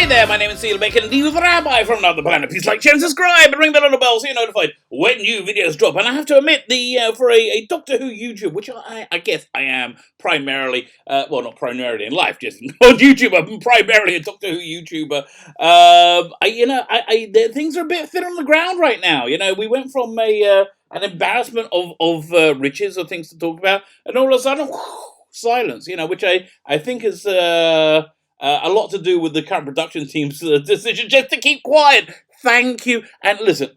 Hi there, my name is Seal Bacon, the Rabbi from another planet. Please like, share, and subscribe, and ring the little bell so you're notified when new videos drop. And I have to admit, for a Doctor Who YouTube, which I guess I am primarily, well, not primarily in life, just on YouTube. I'm primarily a Doctor Who YouTuber. Things are a bit thin on the ground right now. You know, we went from an embarrassment of riches or things to talk about, and all of a sudden, silence. You know, which I think is a lot to do with the current production team's decision just to keep quiet. Thank you. And listen,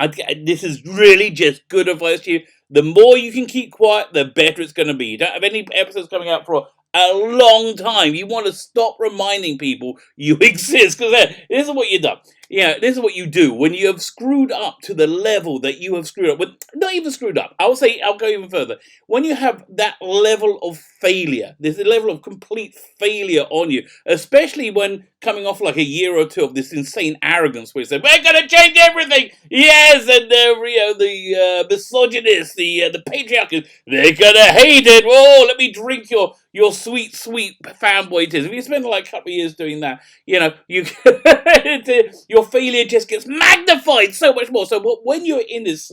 this is really just good advice to you. The more you can keep quiet, the better it's going to be. You don't have any episodes coming out for a long time. You want to stop reminding people you exist, because this is what you've done. Yeah, this is what you do when you have screwed up to the level that you have screwed up with. Not even screwed up. I'll go even further. When you have that level of failure, there's a level of complete failure on you, especially when coming off like a year or two of this insane arrogance where you say, we're going to change everything. Yes, and the misogynists, the patriarchs, they're going to hate it. Oh, let me drink your sweet, sweet fanboy tears. If you spend like a couple of years doing that, you know, your failure just gets magnified so much more. So when you're in this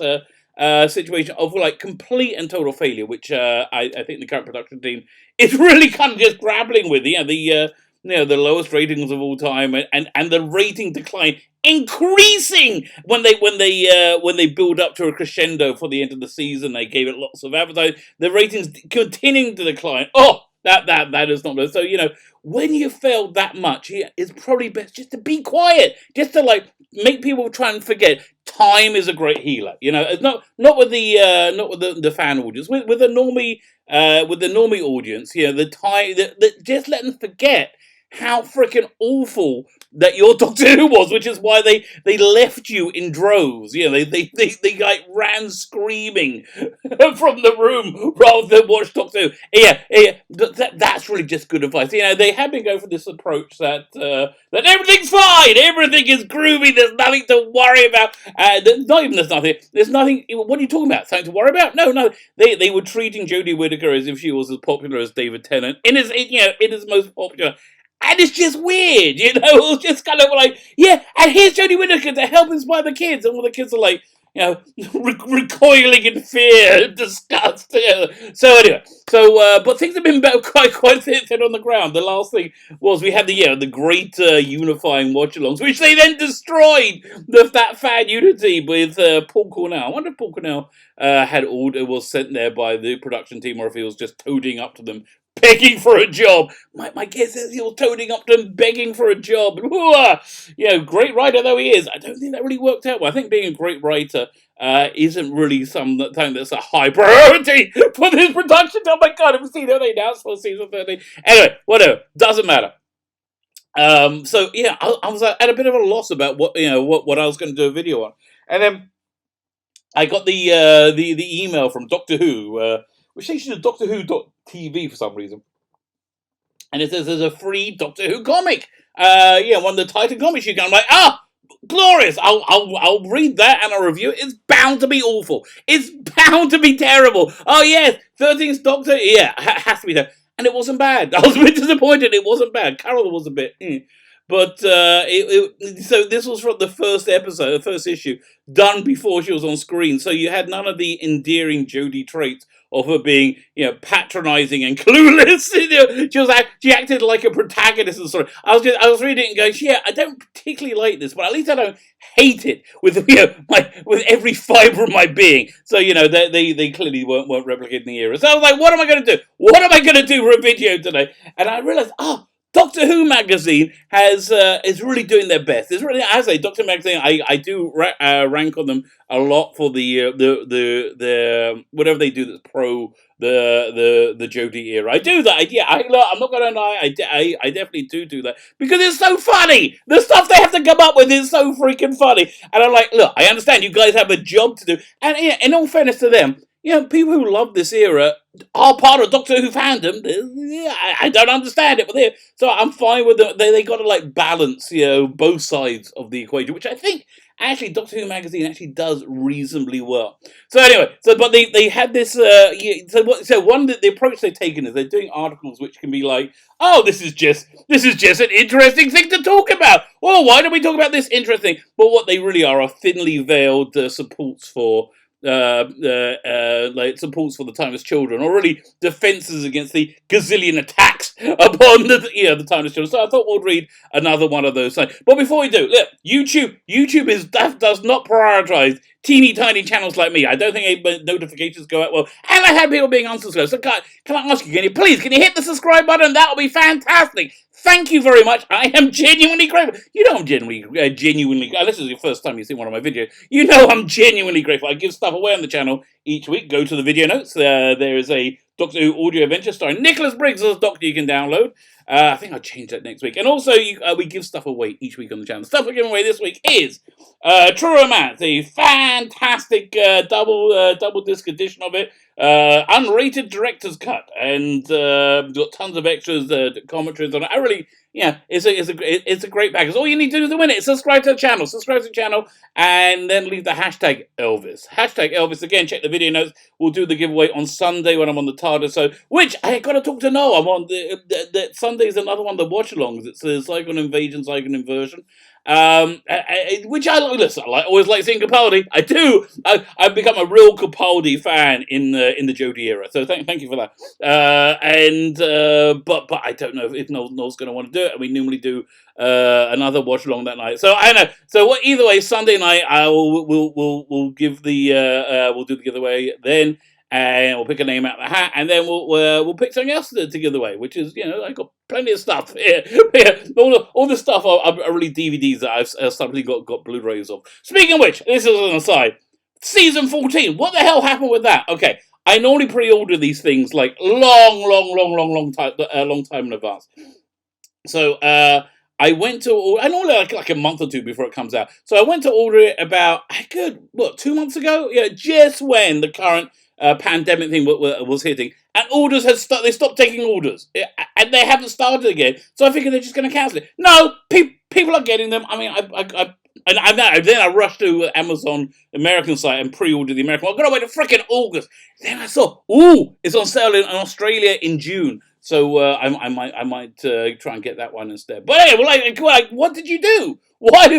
situation of like complete and total failure, which I think the current production team is really kind of just grappling with, the lowest ratings of all time, and the rating decline increasing when they build up to a crescendo for the end of the season. They gave it lots of advertising. The ratings continuing to decline. Oh, that is not good. So, you know, when you fail that much, it's probably best just to be quiet, just to like make people try and forget. Time is a great healer. You know, it's not with the fan audience, with the normie audience. You know, the time that just let them forget how freaking awful that your Doctor Who was, which is why they left you in droves. You know, they like ran screaming from the room rather than watch Doctor Who. Yeah, that's really just good advice. You know, they have been going for this approach that everything's fine, everything is groovy, there's nothing to worry about. There's nothing. What are you talking about? Something to worry about? No. They were treating Jodie Whittaker as if she was as popular as David Tennant. It is most popular. And it's just weird, you know. It's just kind of like, yeah, and here's Jodie Whittaker to help inspire the kids, and all the kids are like, you know, recoiling in fear and disgust. You know. So anyway, but things have been quite thin on the ground. The last thing was we had the great unifying watch-alongs, which they then destroyed that fan unity with Paul Cornell. I wonder if Paul Cornell was sent there by the production team, or if he was just toading up to them, begging for a job. My guess is he was toading up to them, begging for a job. You know, great writer though he is, I don't think that really worked out well. I think being a great writer isn't really something that's a high priority for this production. Oh my god, have you seen how they announced for season 13? Anyway, whatever, doesn't matter. So yeah, I was at a bit of a loss about what I was going to do a video on, and then I got the email from Doctor Who, which takes you to DoctorWho.tv for some reason, and it says there's a free Doctor Who comic. One of the Titan comics you can. I'm like, glorious! I'll read that and I'll review it. It's bound to be awful. It's bound to be terrible. Oh yes, 13th Doctor. Yeah, has to be there. And it wasn't bad. I was a bit disappointed. It wasn't bad. Carol was a bit, but so this was from the first episode, the first issue, done before she was on screen. So you had none of the endearing Jodie traits of her being, patronizing and clueless. She acted like a protagonist and sort of. I was reading it and going, yeah, I don't particularly like this, but at least I don't hate it with with every fiber of my being. So they clearly weren't replicating the era. So I was like, what am I going to do? What am I going to do for a video today? And I realized, Doctor Who magazine is really doing their best. It's really, as I say, Doctor Who magazine, I do rank on them a lot for the whatever they do that's pro the Jodie era. I do that. I'm not gonna lie. I definitely do that because it's so funny. The stuff they have to come up with is so freaking funny. And I'm like, look, I understand you guys have a job to do, and in all fairness to them, people who love this era are part of Doctor Who fandom. I don't understand it, but so I'm fine with it. They got to like balance, both sides of the equation, which I think actually Doctor Who magazine actually does reasonably well. So anyway, but they had this. The approach they've taken is they're doing articles which can be like, oh, this is just an interesting thing to talk about. Well, why don't we talk about this interesting? But what they really are thinly veiled supports for like supports for the timeless children, or really defenses against the gazillion attacks upon the timeless children. So I thought we'll read another one of those. But before we do, look, YouTube does not prioritize teeny tiny channels like me. I don't think notifications go out well, and I had people being unsubscribed. So can I ask you, can you hit the subscribe button? That will be fantastic. Thank you very much. I am genuinely grateful. You know I'm genuinely, unless it's your first time you've seen one of my videos, you know I'm genuinely grateful. I give stuff away on the channel each week. Go to the video notes. There is a Doctor Who audio adventure starring Nicholas Briggs as Doctor you can download. I think I'll change that next week. And also, we give stuff away each week on the channel. The stuff we're giving away this week is True Romance, a fantastic double disc edition of it. Unrated director's cut, and got tons of extras, commentaries on it. I really, it's a great package. All you need to do to win it is subscribe to the channel, and then leave the hashtag Elvis. Hashtag Elvis. Again, check the video notes. We'll do the giveaway on Sunday when I'm on the TARDIS. So, which I got to talk to Noah. I'm on the Sunday is another one of the watch-alongs. It's a Zygon Invasion, Zygon Inversion. Which I like. Listen, I always like seeing Capaldi. I do. I've become a real Capaldi fan in the Jodie era. So thank you for that. But I don't know if Noel's going to want to do it. And we normally do another watch along that night. So I know. So either way, Sunday night we'll give we'll do the giveaway then. And we'll pick a name out of the hat, and then we'll pick something else to give away, which is, I got plenty of stuff here. All the stuff are really DVDs that I've suddenly got Blu-rays of. Speaking of which, this is an aside. Season 14, what the hell happened with that? Okay, I normally pre-order these things like long time in advance. So I went to, I normally like a month or two before it comes out. So I went to order it about 2 months ago? Yeah, just when the current pandemic thing was hitting, and orders they stopped taking orders, and they haven't started again. So I figured they're just going to cancel it. No, people are getting them. I mean, then I rushed to Amazon American site and pre-ordered the American one. I got to wait to freaking August. Then I saw, it's on sale in Australia in June. So I might try and get that one instead. But anyway, like, what did you do? Where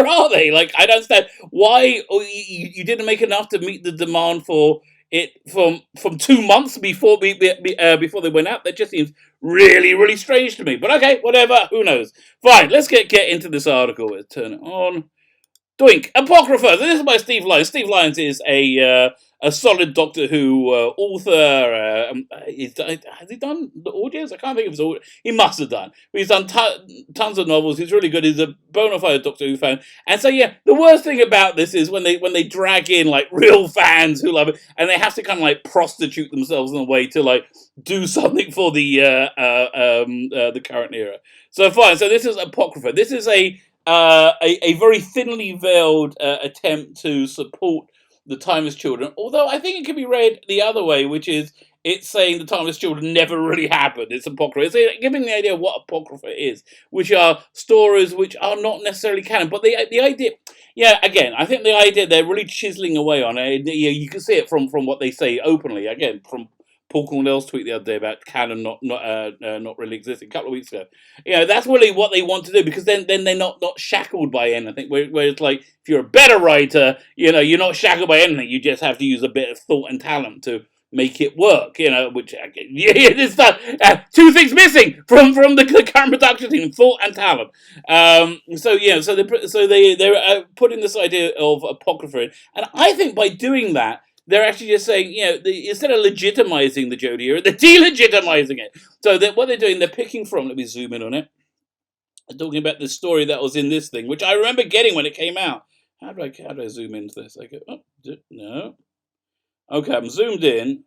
are they? Like, I don't understand why you didn't make enough to meet the demand for it from 2 months before before they went out. That just seems really, really strange to me. But okay, whatever. Who knows? Fine. Let's get into this article. Let's turn it on. Doink. Apocrypha. This is by Steve Lyons. Steve Lyons is a solid Doctor Who author. Has he done the audios? I can't think of his audio. He must have done. But he's done tons of novels. He's really good. He's a bona fide Doctor Who fan. And so, yeah, the worst thing about this is when they drag in like real fans who love it, and they have to kind of like prostitute themselves in a way to like do something for the current era. So fine. So this is Apocrypha. This is a very thinly veiled attempt to support the timeless children, although I think it can be read the other way, which is it's saying the timeless children never really happened. It's apocrypha. It's giving the idea of what apocrypha is, which are stories which are not necessarily canon. But the idea, again, I think the idea they're really chiseling away on it. You can see it from what they say openly. Again, from Paul Cornell's tweet the other day about canon not really existing a couple of weeks ago. That's really what they want to do, because then they're not shackled by anything. Whereas like if you're a better writer, you're not shackled by anything. You just have to use a bit of thought and talent to make it work. Which this stuff. Two things missing from the current production team: thought and talent. So they're putting this idea of apocrypha in, and I think by doing that, they're actually just saying, instead of legitimizing the Jodie era, they're delegitimizing it. So what they're doing, they're picking from, let me zoom in on it. They're talking about the story that was in this thing, which I remember getting when it came out. How do I zoom into this? I go, no. Okay, I'm zoomed in.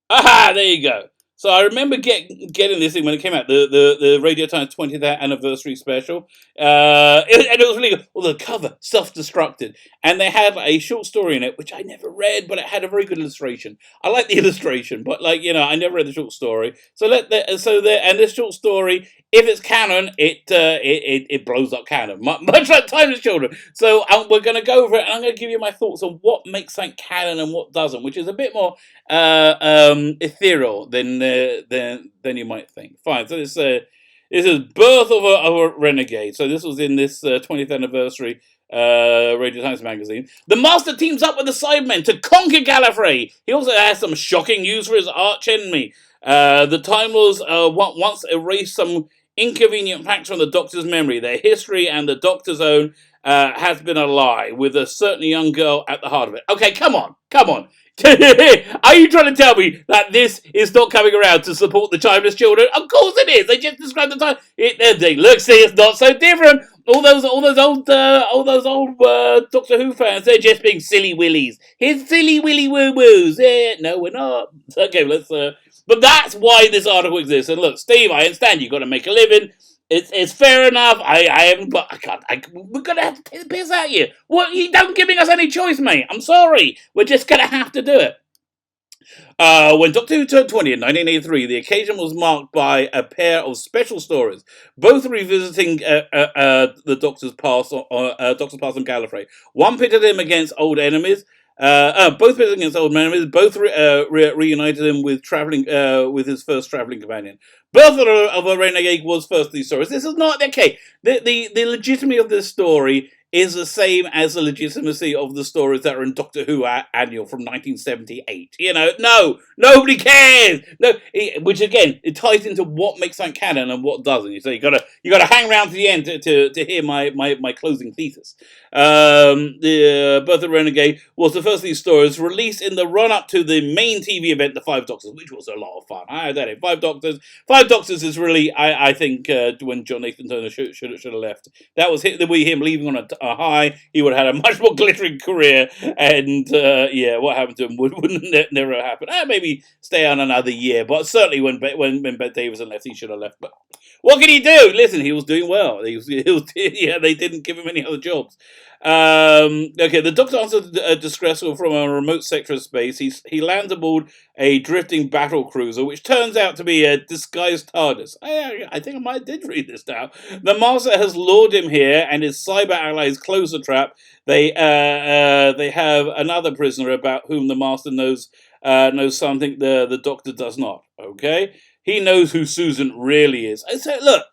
Aha, there you go. So I remember getting this thing when it came out, the Radio Times 20th anniversary special. And it was really good. Well, the cover, self-destructed. And they had a short story in it, which I never read, but it had a very good illustration. I like the illustration, but I never read the short story. And this short story, if it's canon, it blows up canon, much like Timeless Children. So we're going to go over it, and I'm going to give you my thoughts on what makes something canon and what doesn't, which is a bit more ethereal than you might think. Fine. So this is Birth of a Renegade. So this was in this 20th anniversary Radio Times magazine. The Master teams up with the Sidemen to conquer Gallifrey. He also has some shocking news for his arch enemy. The Time Lords once erased some inconvenient facts from the Doctor's memory. Their history and the Doctor's own has been a lie, with a certain young girl at the heart of it. Okay, come on. Are you trying to tell me that this is not coming around to support the Timeless Children? Of course it is. They just described the time. Look, see, it's not so different. All those old Doctor Who fans, they're just being silly willies. Here's silly willy woo woos. No, we're not. Okay, let's. But that's why this article exists. And look, Steve, I understand you've got to make a living. It's fair enough. I haven't, but I can't. We're gonna have to take the piss out of you. What? You don't giving us any choice, mate. I'm sorry. We're just gonna have to do it. When Doctor Who turned 20 in 1983, the occasion was marked by a pair of special stories, both revisiting the Doctor's past on Gallifrey. One pitted him against old enemies. Both pitted against old enemies. Both reunited him with with his first traveling companion. Birth of a Renegade was first of these stories. This is not okay. The legitimacy of this story is the same as the legitimacy of the stories that are in Doctor Who Annual from 1978. No, nobody cares. No, which again, it ties into what makes that canon and what doesn't. So you gotta hang around to the end to hear my closing thesis. The Birth of Renegade was the first of these stories released in the run-up to the main TV event, The Five Doctors, which was a lot of fun. I don't know, Five Doctors is really, I think, when John Nathan Turner should have left. That was him leaving on a high. He would have had a much more glittering career, and what happened to him wouldn't never happen. Maybe stay on another year, but certainly when Ben Davison left, he should have left. But what can he do? Listen, he was doing well. They didn't give him any other jobs. The Doctor answered a distress call from a remote sector of space. He lands aboard a drifting battle cruiser, which turns out to be a disguised TARDIS. I think I did read this now. The Master has lured him here, and his cyber allies close the trap. They have another prisoner about whom the Master knows something the Doctor does not. Okay, he knows who Susan really is. I say, look.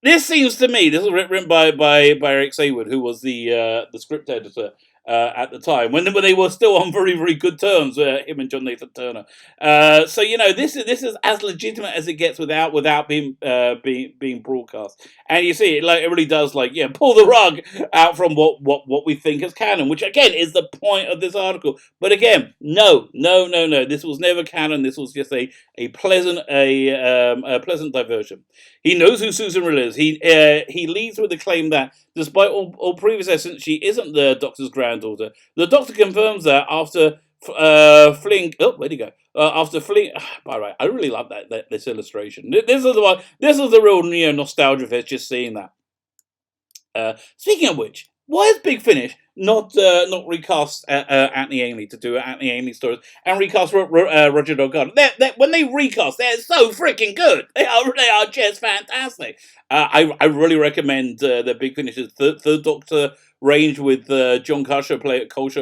This seems to me, this was written by Eric Saywood, who was the script editor at the time, when they were still on very, very good terms, him and John Nathan Turner. This is as legitimate as it gets without being broadcast. And you see, it really does pull the rug out from what we think is canon, which again is the point of this article. But again, no. This was never canon. This was just a pleasant diversion. He knows who Susan really is. He leads with the claim that, despite all previous evidence, she isn't the Doctor's granddaughter. The Doctor confirms that after fleeing. Oh, where'd he go? After fleeing. All right, I really love this illustration. This is the one. This is the real nostalgia fest. Just seeing that. Speaking of which, why is Big Finish not recast Anthony Ainley to do Anthony Ainley stories and recast Roger Delgado? When they recast, they're so freaking good. They are just fantastic. I really recommend the Big Finish's third Doctor range with John Culshaw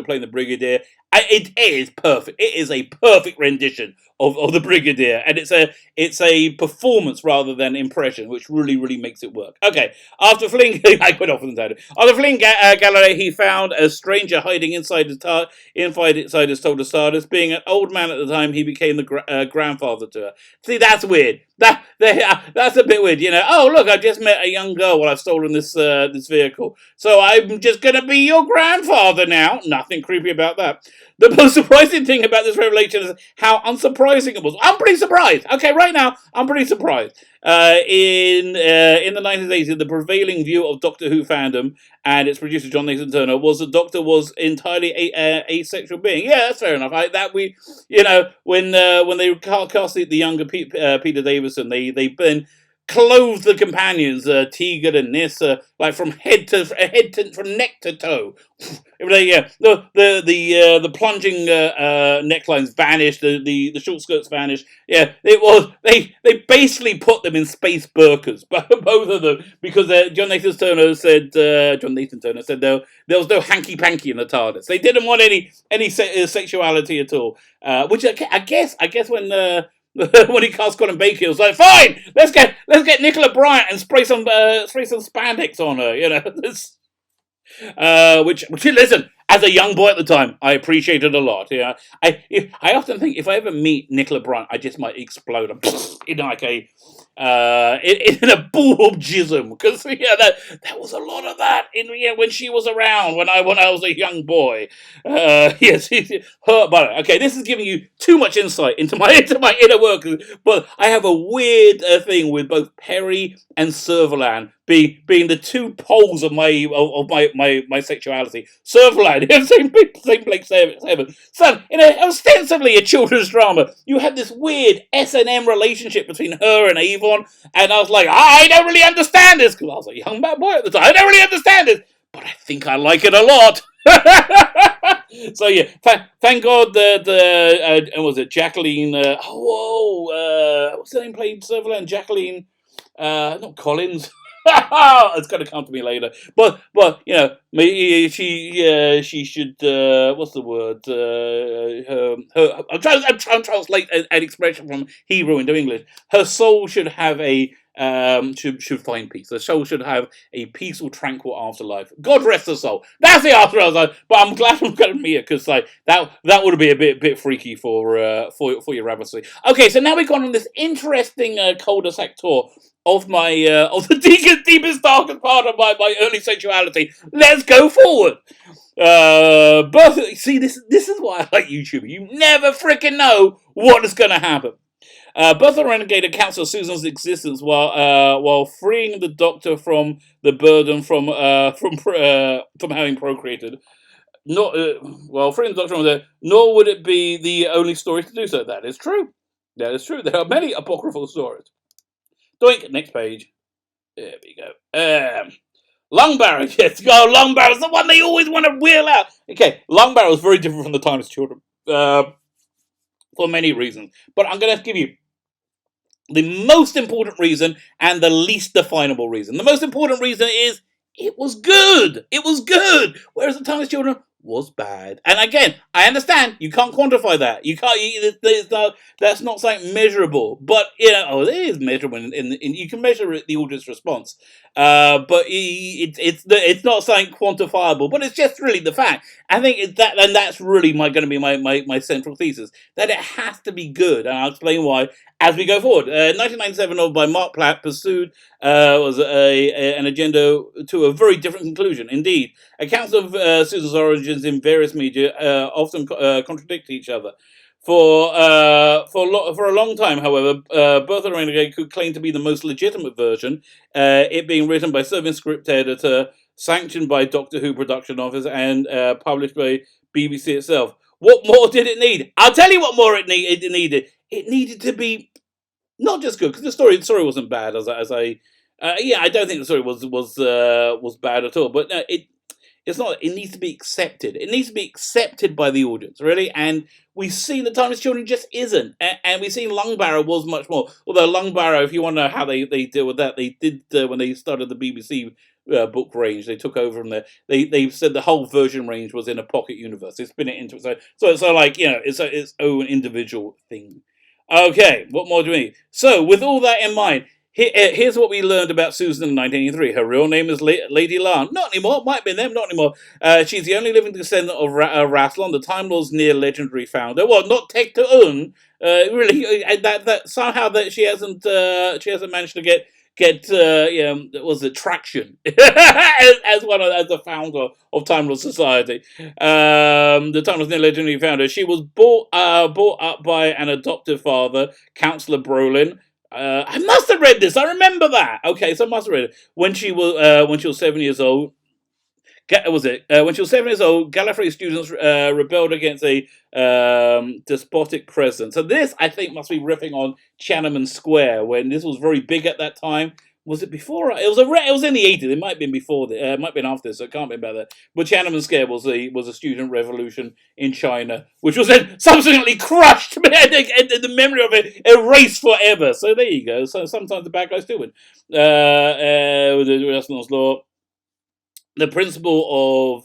playing the Brigadier. It is perfect. It is a perfect rendition of the Brigadier, and it's a performance rather than impression, which really, really makes it work. Okay, after fleeing, I quit off on the title. After fleeing Gallifrey, he found a stranger hiding inside his TARDIS. TARDIS. Being an old man at the time, he became the grandfather to her. See, that's weird. That's a bit weird, Oh, look, I just met a young girl while I've stolen this vehicle, so I'm just gonna be your grandfather now. Nothing creepy about that. the most surprising thing about this revelation is how unsurprising it was. I'm pretty surprised. Okay, right now I'm pretty surprised. In the 1980s, the prevailing view of Doctor Who fandom and its producer John Nathan Turner was the Doctor was entirely asexual being. Yeah, that's fair enough. When they cast the younger Peter Davison, they then clothed the companions, Tegan and Nissa, like from from neck to toe. Yeah, the plunging necklines vanished, the short skirts vanished. Yeah, it was they basically put them in space burqas, both of them, because John Nathan Turner said there was no hanky panky in the TARDIS. They didn't want any sexuality at all. Which I guess when. When he cast Colin Baker, he was like, "Fine, let's get Nicola Bryant and spray some spandex on her." Which listen, as a young boy at the time, I appreciated a lot. Yeah, I often think if I ever meet Nicola Bryant, I just might explode in like in a ball of jism, because that was a lot of that when she was around when I was a young boy. Yes, her. But okay, this is giving you too much insight into my inner workings. But I have a weird thing with both Perry and Servalan being the two poles of my sexuality. Servalan, same Blake Seven. Son, in ostensibly a children's drama, you had this weird S&M relationship between her and Avon, and I was like, I don't really understand this, because I was a young bad boy at the time. I don't really understand this, but I think I like it a lot. So yeah, thank God that was it Jacqueline? What's her name? Played Servalan, Jacqueline. Not Collins. It's going to come to me later. But she should. What's the word? I'm trying to translate an expression from Hebrew into English. Her soul should have should find peace. The soul should have a peaceful, tranquil afterlife. God rest her soul. That's the answer I was like. But I'm glad I'm going to meet her, because like that would be a bit freaky for your rabbit. Okay, so now we've gone on this interesting cul-de-sac tour of my of the deepest, darkest part of my early sexuality. Let's go forward. See, this is why I like YouTube. You never freaking know what is going to happen. Birth of Renegade accounts for Susan's existence while freeing the Doctor from the burden from having procreated. Freeing the Doctor from nor would it be the only story to do so. That is true. That is true. There are many apocryphal stories. Doink, next page. There we go. Lungbarrow, yes, go Lungbarrow's the one they always want to wheel out. Okay, Lungbarrow is very different from the Timeless Children. For many reasons. But I'm going to give you the most important reason and the least definable reason. The most important reason is it was good. It was good. Whereas the Timeless Children was bad. And again, I understand you can't quantify that. You can't. That's not something measurable. But it is measurable. You can measure the audience response. But it's not something quantifiable. But it's just really the fact. I think that's really going to be my central thesis, that it has to be good, and I'll explain why as we go forward. 1997 novel by Mark Platt pursued was an agenda to a very different conclusion. Indeed, accounts of Susan's origins in various media often contradict each other. For a long time, however, Birth of the Renegade could claim to be the most legitimate version, it being written by serving script editor, sanctioned by Doctor Who production office, and published by BBC itself. What more did it need? I'll tell you what more it needed. It needed to be not just good, because the story wasn't bad. I don't think the story was bad at all. But no, it's not. It needs to be accepted. It needs to be accepted by the audience, really. And we've seen the Timeless Children just isn't. And we've seen Lungbarrow was much more. Although Lungbarrow, if you want to know how they deal with that, they did when they started the BBC book range. They took over from there. They said the whole version range was in a pocket universe. They spin it into it. So like it's its own individual thing. Okay, what more do we need? So with all that in mind, here's what we learned about Susan in 1983. Her real name is Lady Larn. Not anymore. Might have been them. Not anymore. She's the only living descendant of Rassilon, the Time Lord's near legendary founder. Well, not Tecta Un. Really, that somehow that she hasn't managed to get get was it traction as the founder of Timeless Society, the Timeless legendary founder. She was brought up by an adoptive father, Counselor Brolin. I must have read this. I remember that. Okay, so I must have read it when she was 7 years old. When she was 7 years old, Gallifrey students rebelled against a despotic president. So this, I think, must be riffing on Tiananmen Square when this was very big at that time. Was it before? It was in the 80s. It might have been before. It might have been after. So it can't be about that. But Tiananmen Square was a student revolution in China, which was then subsequently crushed, and the memory of it erased forever. So there you go. So sometimes the bad guys do win. With the Renaissance law, the principle of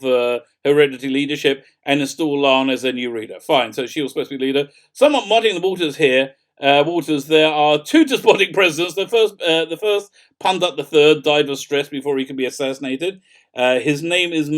hereditary leadership, and install Lana as a new leader. Fine, so she was supposed to be leader. Somewhat muddying the waters here. There are two despotic presidents. The first, Pandat III, died of stress before he could be assassinated. His name is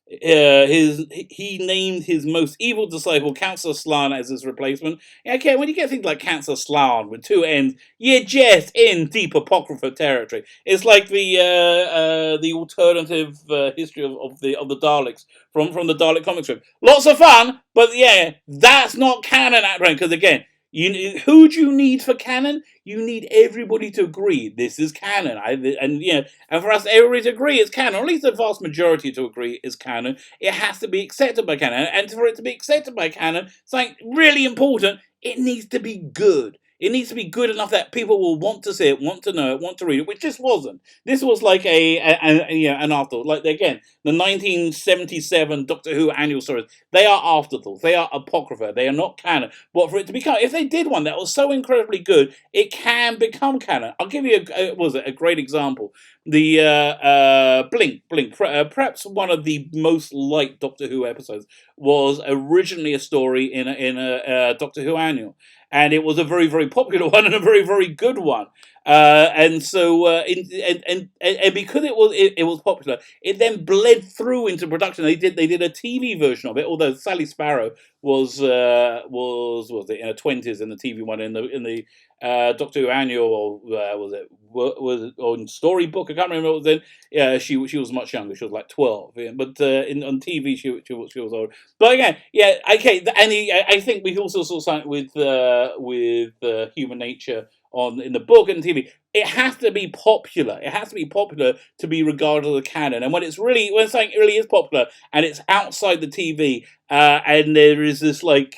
he named his most evil disciple, Counselor Slan, as his replacement. Okay, when you get things like Counselor Slan with two N's, you're just in deep apocrypha territory. It's like the alternative history of the Daleks from the Dalek comic strip. Lots of fun, but yeah, that's not canon at because again. Who do you need for canon? You need everybody to agree this is canon, and for us, everybody to agree it's canon. Or at least the vast majority to agree is canon. It has to be accepted by canon, and for it to be accepted by canon, something really important. It needs to be good. It needs to be good enough that people will want to see it, want to know it, want to read it, which this wasn't. This was like an afterthought. Like again, the 1977 Doctor Who annual stories. They are afterthoughts. They are apocrypha. They are not canon. But for it to become, if they did one that was so incredibly good, it can become canon. I'll give you a great example. The Blink. Perhaps one of the most liked Doctor Who episodes was originally a story in a Doctor Who annual, and it was a very very popular one and a very very good one. And because it was popular, it then bled through into production. They did a TV version of it. Although Sally Sparrow was it in her 20s in the TV one in the Doctor Who annual, or was it on Storybook? I can't remember what it was in. Yeah, she was much younger. She was like 12. Yeah, but on TV she was older. But again, yeah, okay. I think we also saw something with Human Nature in the book and TV. It has to be popular. It has to be popular to be regarded as a canon. And when something really is popular and it's outside the TV, and there is this like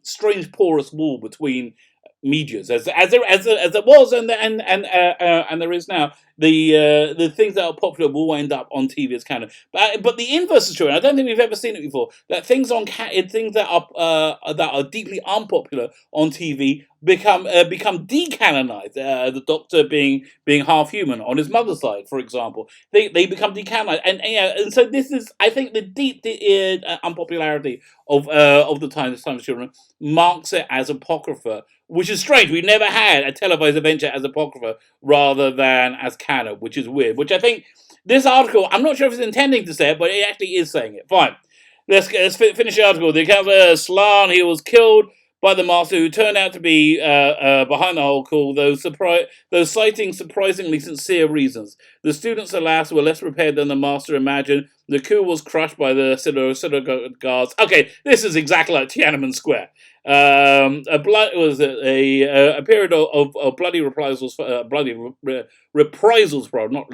strange porous wall between medias, as it was and there is now. The things that are popular will end up on TV as canon, but the inverse is true. And I don't think we've ever seen it before. That things things that are deeply unpopular on TV become decanonized. The Doctor being half human on his mother's side, for example, they become decanonized, and so this is, I think, the deep unpopularity of the Times of Children marks it as apocrypha, which is strange. We never had a televised adventure as apocrypha rather than as canon, which is weird. Which I think this article, I'm not sure if it's intending to say it, but it actually is saying it. Fine. Let's finish the article. The account of Slan, he was killed by the Master, who turned out to be behind the whole coup, though citing surprisingly sincere reasons. The students, alas, were less prepared than the Master imagined. The coup was crushed by the Citadel guards. Okay, this is exactly like Tiananmen Square. A period of bloody reprisals, reprisals, bro, not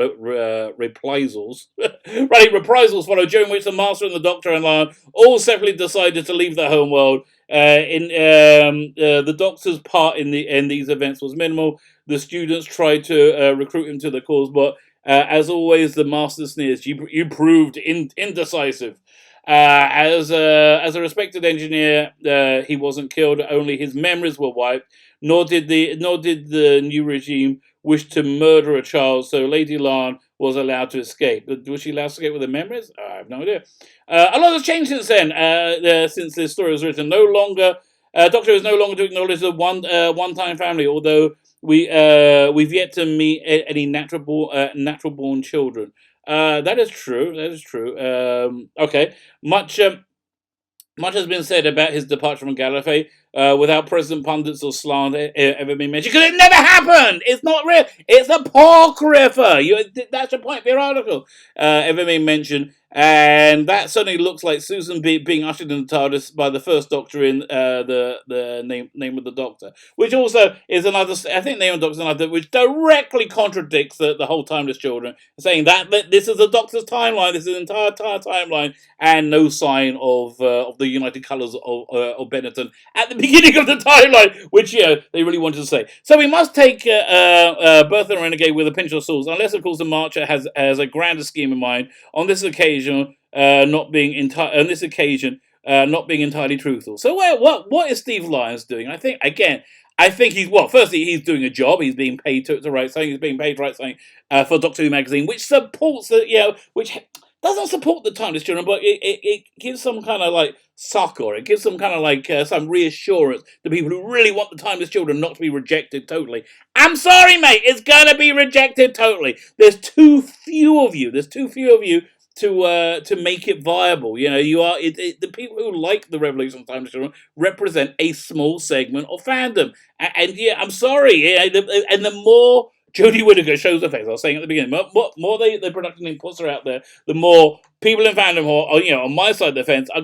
reprisals. Bloody reprisals followed, during which the Master and the Doctor and Lion all separately decided to leave their home world. The Doctor's part in these events was minimal. The students tried to recruit him to the cause, but as always, the Master sneers. You proved indecisive. As a respected engineer, he wasn't killed. Only his memories were wiped. Nor did the new regime wish to murder a child. So Lady Larn was allowed to escape. Was she allowed to escape with her memories? I have no idea. A lot has changed since then. Since this story was written, Doctor is no longer to acknowledge the one-time family. Although we've yet to meet any natural born children. That is true. Okay. Much has been said about his departure from Gallifrey, without President pundits or slander ever been mentioned, because it never happened. It's not real. It's apocrypha. That's your point for your article. Ever been mentioned, and that certainly looks like Susan being ushered in the TARDIS by the first Doctor in the name of the Doctor, which also is another. I think name of the Doctor is another, which directly contradicts the whole Timeless Children, saying that this is the Doctor's timeline. This is the entire timeline, and no sign of the United Colours of Benetton at the beginning of the timeline, which they really wanted to say. So we must take Bertha and Renegade with a pinch of salt, unless of course the Marcher has a grander scheme in mind. On this occasion, not being entirely truthful. So what is Steve Lyons doing? I think he's firstly he's doing a job. He's being paid to write something. He's being paid to write something for Doctor Who magazine, which supports which doesn't support the Timeless Children, but it gives some kind of like succor. It gives some kind of like some reassurance to people who really want the Timeless Children not to be rejected totally. I'm sorry, mate. It's gonna be rejected totally. There's too few of you. To make it viable. The people who like the Revolution of Timeless Children represent a small segment of fandom. And I'm sorry. And the more Jodie Whittaker shows her face, I was saying at the beginning, more the production team puts her out there, the more people in fandom on my side of the fence are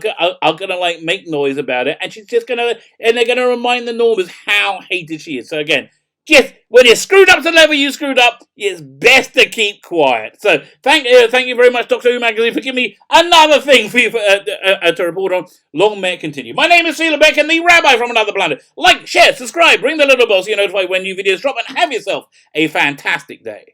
gonna like make noise about it, and they're gonna remind the Normans how hated she is. So again, just when you screwed up to the level you screwed up, it's best to keep quiet. So thank you very much, Doctor Who Magazine, for giving me another thing for you to report on. Long may it continue. My name is Sheila Beck, and the Rabbi from another planet. Like, share, subscribe, ring the little bell so you're notified when new videos drop, and have yourself a fantastic day.